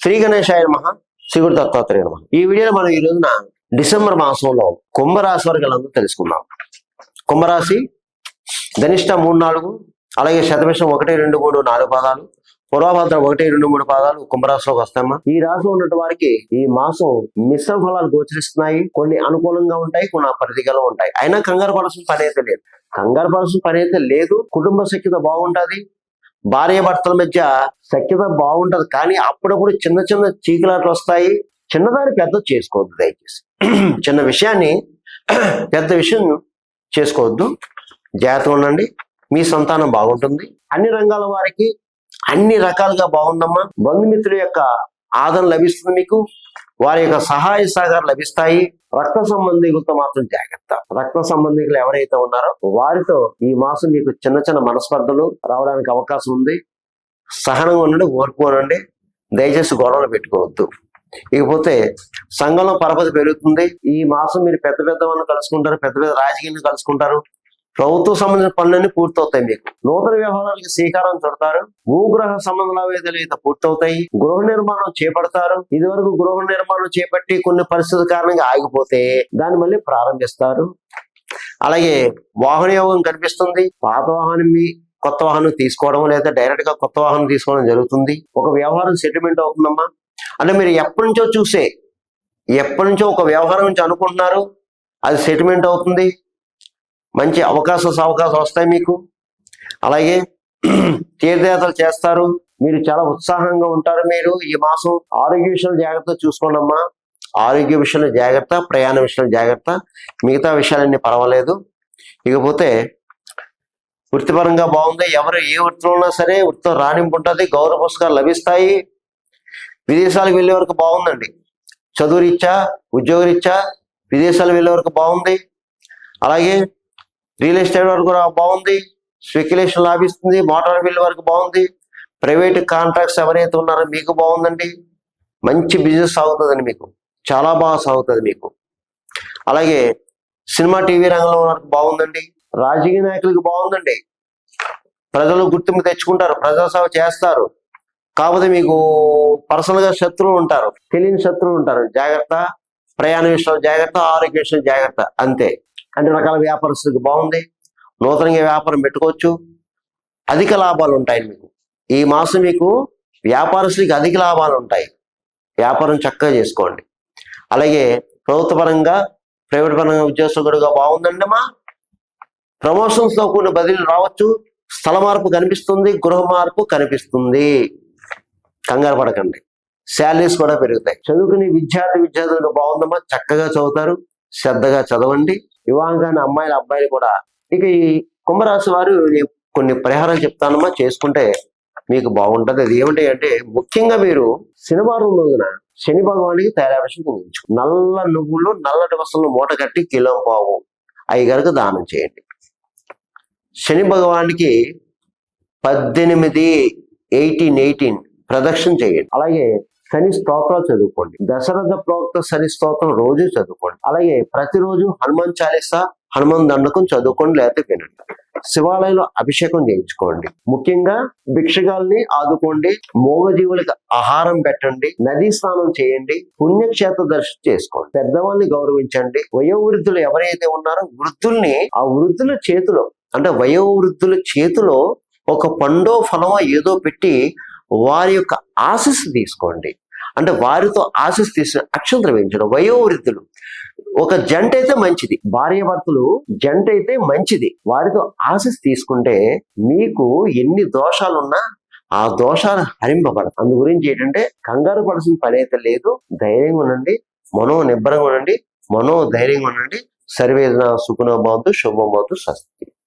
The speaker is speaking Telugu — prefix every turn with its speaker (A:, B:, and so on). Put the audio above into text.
A: శ్రీ గణేశాయ నమః, శ్రీ గురు దత్తాత్రేయ నమః. ఈ వీడియోలో మనం ఈ రోజున డిసెంబర్ మాసంలో కుంభరాశి వర్గాలందరూ తెలుసుకుందాం. కుంభరాశి ధనిష్ట 3-4, అలాగే శతభిషం 1, 2, 3, 4 పాదాలు, పూర్వభద్ర 1, 2, 3 పాదాలు కుంభరాశిలోకి వస్తాయమ్మా. ఈ రాశిలో ఉన్నటువంటి వారికి ఈ మాసం మిశ్రమ ఫలాలు గోచరిస్తున్నాయి. కొన్ని అనుకూలంగా ఉంటాయి, కొన్ని అప్రతికూలంగా ఉంటాయి. అయినా కంగారు పడాల్సిన పని అయితే లేదు. కంగారు పడాల్సిన పని అయితే లేదు. కుటుంబ సఖ్యత బాగుంటది, భార్య భర్తల మధ్య సఖ్యత బాగుంటది. కానీ అప్పుడప్పుడు చిన్న చిన్న చీకులాట్లు వస్తాయి. చిన్నదాన్ని పెద్ద చేసుకోవద్దు దయచేసి. చిన్న విషయాన్ని పెద్ద విషయం చేసుకోవద్దు. జాగ్రత్తగా ఉండండి. మీ సంతానం బాగుంటుంది. అన్ని రంగాల వారికి అన్ని రకాలుగా బాగుందమ్మా. బంధుమిత్రుల యొక్క ఆదరణ లభిస్తుంది. మీకు వారి యొక్క సహాయ సహకారం లభిస్తాయి. రక్త సంబంధికులతో మాత్రం జాగ్రత్త. రక్త సంబంధికులు ఎవరైతే ఉన్నారో వారితో ఈ మాసం మీకు చిన్న చిన్న మనస్పర్ధలు రావడానికి అవకాశం ఉంది. సహనంగా ఉండండి, ఓర్పు ఉండండి. దయచేసి గొడవలు పెట్టుకోవద్దు. ఇకపోతే సంఘంలో పరపతి పెరుగుతుంది. ఈ మాసం మీరు పెద్ద పెద్ద వాళ్ళని కలుసుకుంటారు, పెద్ద పెద్ద రాజకీయాలను కలుసుకుంటారు. ప్రభుత్వ సంబంధించిన పనులన్నీ పూర్తవుతాయి. మీకు నూతన వ్యవహారాలకి శ్రీకారం చుడతారు. భూగ్రహ సంబంధ లావాదేవీలు అయితే పూర్తవుతాయి. గృహ నిర్మాణం చేపడతారు. ఇదివరకు గృహ నిర్మాణం చేపట్టి కొన్ని పరిస్థితుల కారణంగా ఆగిపోతే దాన్ని మళ్ళీ ప్రారంభిస్తారు. అలాగే వాహన యోగం కనిపిస్తుంది. పాత వాహనం మీ కొత్త వాహనం తీసుకోవడం లేదా డైరెక్ట్ గా కొత్త వాహనం తీసుకోవడం జరుగుతుంది. ఒక వ్యవహారం సెటిల్మెంట్ అవుతుందమ్మా. అంటే మీరు ఎప్పటి నుంచో ఒక వ్యవహారం నుంచి అనుకుంటున్నారు, అది సెటిల్మెంట్ అవుతుంది. మంచి అవకాశం వస్తాయి మీకు. అలాగే తీర్థయాత్రలు చేస్తారు. మీరు చాలా ఉత్సాహంగా ఉంటారు. మీరు ఈ మాసం ఆరోగ్య విషయంలో జాగ్రత్త చూసుకోండి అమ్మా. ఆరోగ్య విషయంలో జాగ్రత్త, ప్రయాణ విషయంలో జాగ్రత్త. మిగతా విషయాలన్నీ పర్వాలేదు. ఇకపోతే వృత్తిపరంగా బాగుంది. ఎవరు ఏ వృత్తిలో ఉన్నా సరే వృత్తిలో రాణింపు ఉంటుంది. గౌరవ పురస్కారాలు లభిస్తాయి. విదేశాలకు వెళ్ళే వరకు బాగుందండి. చదువు రీత్యా, ఉద్యోగ రీత్యా విదేశాలు వెళ్ళే వరకు బాగుంది. అలాగే రియల్ ఎస్టేట్ వరకు కూడా బాగుంది. స్పెక్యులేషన్ లాభిస్తుంది. మోటార్ బిల్ వరకు బాగుంది. ప్రైవేట్ కాంట్రాక్ట్స్ ఎవరైతే ఉన్నారో మీకు బాగుందండి. మంచి బిజినెస్ సాగుతుందండి. మీకు చాలా బాగా సాగుతుంది మీకు. అలాగే సినిమా టీవీ రంగంలో వరకు బాగుందండి. రాజకీయ నాయకులకు బాగుందండి. ప్రజలు గుర్తింపు తెచ్చుకుంటారు, ప్రజాసేవ చేస్తారు. కాకపోతే మీకు పర్సనల్ గా శత్రువులు ఉంటారు, తెలియని శత్రువులు ఉంటారు. జాగ్రత్త. ప్రయాణ విషయంలో జాగ్రత్త, ఆరోగ్య విషయంలో జాగ్రత్త. అంతే. అన్ని రకాల వ్యాపారస్తులకు బాగుంది. నూతనంగా వ్యాపారం పెట్టుకోవచ్చు. అధిక లాభాలు ఉంటాయి మీకు. ఈ మాసం మీకు వ్యాపారస్తులకి అధిక లాభాలు ఉంటాయి. వ్యాపారం చక్కగా చేసుకోండి. అలాగే ప్రభుత్వ పరంగా, ప్రైవేట్ పరంగా ఉద్యోగస్తులుగా బాగుందండి అమ్మా. ప్రమోషన్స్ తో కొన్ని బదిలీలు రావచ్చు. స్థల మార్పు కనిపిస్తుంది. గృహ మార్పు కనిపిస్తుంది. కంగారు పడకండి. శాలరీస్ కూడా పెరుగుతాయి. చదువుకునే విద్యార్థులు బాగుందమ్మా. చక్కగా చదువుతారు. శ్రద్ధగా చదవండి. వివాహం కాని అమ్మాయిలు అబ్బాయిలు కూడా. ఇక ఈ కుంభరాశి వారు కొన్ని పరిహారాలు చెప్తానమ్మా, చేసుకుంటే మీకు బాగుంటది. అది ఏమిటి అంటే, ముఖ్యంగా మీరు శనివారం రోజున శని భగవానికి తైలాభిషేకం చేయించు. నల్ల నువ్వులు, నల్లటి వస్త్రంలో మూట కట్టి కిలో పావు అయ్యగారికి దానం చేయండి. శని భగవానికి 18 ప్రదక్షిణ చేయండి. అలాగే శని స్తోత్రాలు చదువుకోండి. దశరథ ప్రోక్త శని స్తోత్రం రోజు చదువుకోండి. అలాగే ప్రతిరోజు హనుమాన్ చాలీసా, హనుమాన్ దండకం చదువుకోండి, లేకపోతే వినండి. శివాలయంలో అభిషేకం చేయించుకోండి. ముఖ్యంగా భిక్షగాల్ని ఆదుకోండి. మూగజీవులకు ఆహారం పెట్టండి. నదీ స్నానం చేయండి. పుణ్యక్షేత్ర దర్శనం చేసుకోండి. పెద్దవాళ్ళని గౌరవించండి. వయోవృద్ధులు ఎవరైతే ఉన్నారో వృద్ధుల్ని ఆ వృద్ధుల చేతిలో, అంటే వయోవృద్ధుల చేతిలో ఒక పండో ఫలమో ఏదో పెట్టి వారి యొక్క ఆశీస్సు తీసుకోండి. అంటే వారితో ఆశీస్సు తీసుకుని అక్షంతలు వేయించడం. వయోవృద్ధులు ఒక జంట అయితే మంచిది, భార్య భర్తలు జంట అయితే మంచిది. వారితో ఆశీస్సు తీసుకుంటే మీకు ఎన్ని దోషాలున్నా ఆ దోషాలు హరింపబడదు. అందు గురించి ఏంటంటే కంగారు పడాల్సిన పని అయితే లేదు. ధైర్యంగా ఉండండి. మనో నిబ్బరంగా ఉండండి. మనో ధైర్యంగా ఉండండి. సర్వేజన సుఖనో భవంతు, శుభం భవంతు. స్వస్తి.